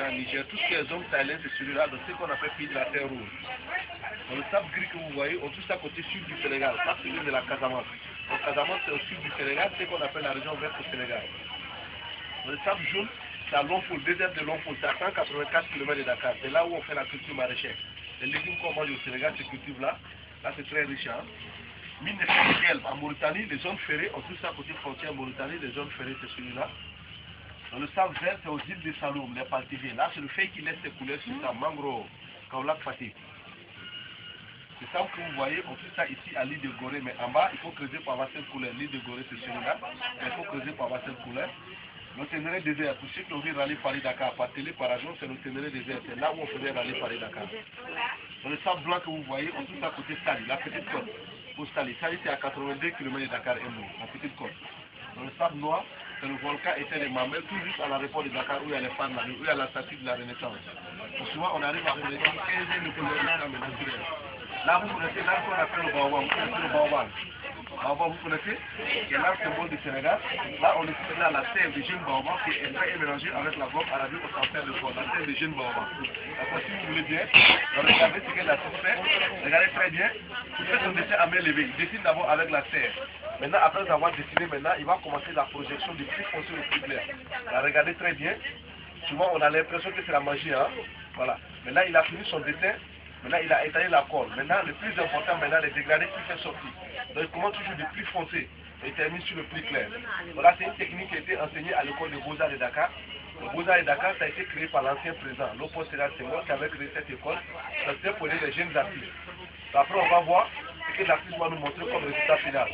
en Niger, tout ce qui est zone sahélienne, c'est celui-là, donc ce qu'on appelle pays de la terre rouge. Dans le sable gris que vous voyez, on touche ça côté sud du Sénégal, ça c'est de la Casamance. Donc Casamance c'est au sud du Sénégal, c'est ce qu'on appelle la région verte du Sénégal. Dans le sable jaune, c'est à Lompoul, désert de Lompoul, c'est à 184 km de Dakar. C'est là où on fait la culture maraîchère. Les légumes qu'on mange au Sénégal, ces cultures-là, là c'est très riche. Hein? Mine de en Mauritanie, les zones ferrées, on touche ça côté frontière Mauritanie, les zones ferrées c'est celui-là. Dans le sable vert, c'est aux îles de Saloum, les Paltiviers. Là, c'est le fait qui laisse ses couleurs sur ça, Mangro, Kaolak Fatih. C'est ça que vous voyez, on trouve ça ici à l'île de Gorée, mais en bas, il faut creuser pour avoir cette couleur. L'île de Gorée, c'est celui-là. Il faut creuser pour avoir cette couleur. Le Ténéré désert, pour ceux qui ont vu rallye Paris-Dakar, par télé, par avion, c'est le Ténéré désert. C'est là où on faisait rallye Paris-Dakar. Dans le sable blanc que vous voyez, on trouve ça à côté de Sali, la petite côte. Pour Sali, Sali c'est à 82 km de Dakar et Mbou, la petite côte. Dans le sable noir, c'est le volcan était les Mamelles, tout juste à l'aéroport de Dakar où il y a les femmes, où il y a la statue de la Renaissance. Et souvent, on arrive à connaître 15e de km. Là, vous connaissez l'arbre qu'on appelle le baobab. Vous connaissez le baobab. Baobab, vous connaissez? Il y a l'arbre symbole du Sénégal. Là, on est là la sève de jeune baobab qui est mélangée avec la gomme arabique au cancer de corps, la sève de jeune baobab. Alors, si vous voulez bien, regardez ce qu'elle a fait. Regardez très bien. Il fait son dessin à main levée. Il dessine d'abord avec la sève. Maintenant, après avoir dessiné, maintenant, il va commencer la projection du plus foncé au plus clair. Alors, regardez très bien. Souvent, on a l'impression que c'est la magie. Hein? Voilà. Maintenant, il a fini son dessin. Maintenant, il a étalé la colle. Maintenant, le plus important, maintenant, les dégradés qui fait sortir. Donc, il commence toujours du plus foncé et termine sur le plus clair. Voilà, c'est une technique qui a été enseignée à l'école de Beaux-Arts de Dakar. Le Beaux-Arts de Dakar, ça a été créé par l'ancien président, Léopold Sédar Senghor, qui avait créé cette école. Ça c'était pour les jeunes artistes. Après, on va voir ce que l'artiste va nous montrer comme résultat final.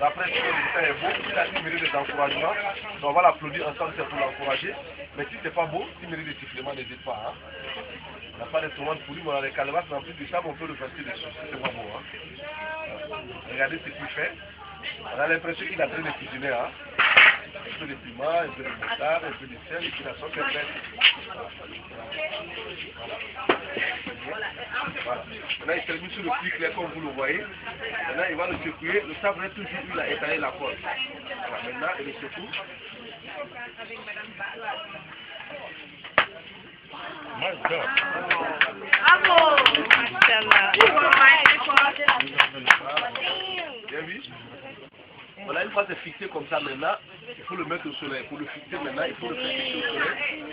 Après, si le résultat est beau, si l'artiste mérite des encouragements, on va l'applaudir ensemble, c'est pour l'encourager. Mais si ce n'est pas beau, s'il mérite des sifflements, n'hésite pas. Hein. On n'a pas de tomates pourries, mais on a les calebasses, mais en plus du sable, on peut le verser dessus. C'est pas beau. Hein. Regardez ce qu'il fait. On a l'impression qu'il a train de cuisiner. Hein. Un peu de piment, un peu de moutarde, un peu de sel, et puis la sauce est faite. Voilà. Maintenant, il termine sur le pli clair comme vous le voyez. Maintenant, il va le secouer. Le sable est toujours où il a étalé la colle. Voilà. Maintenant, il le secoue. Bravo! Bien vu? Voilà, une fois que c'est fixé comme ça maintenant, il faut le mettre au soleil. Pour le fixer maintenant, il faut le faire fixer au soleil.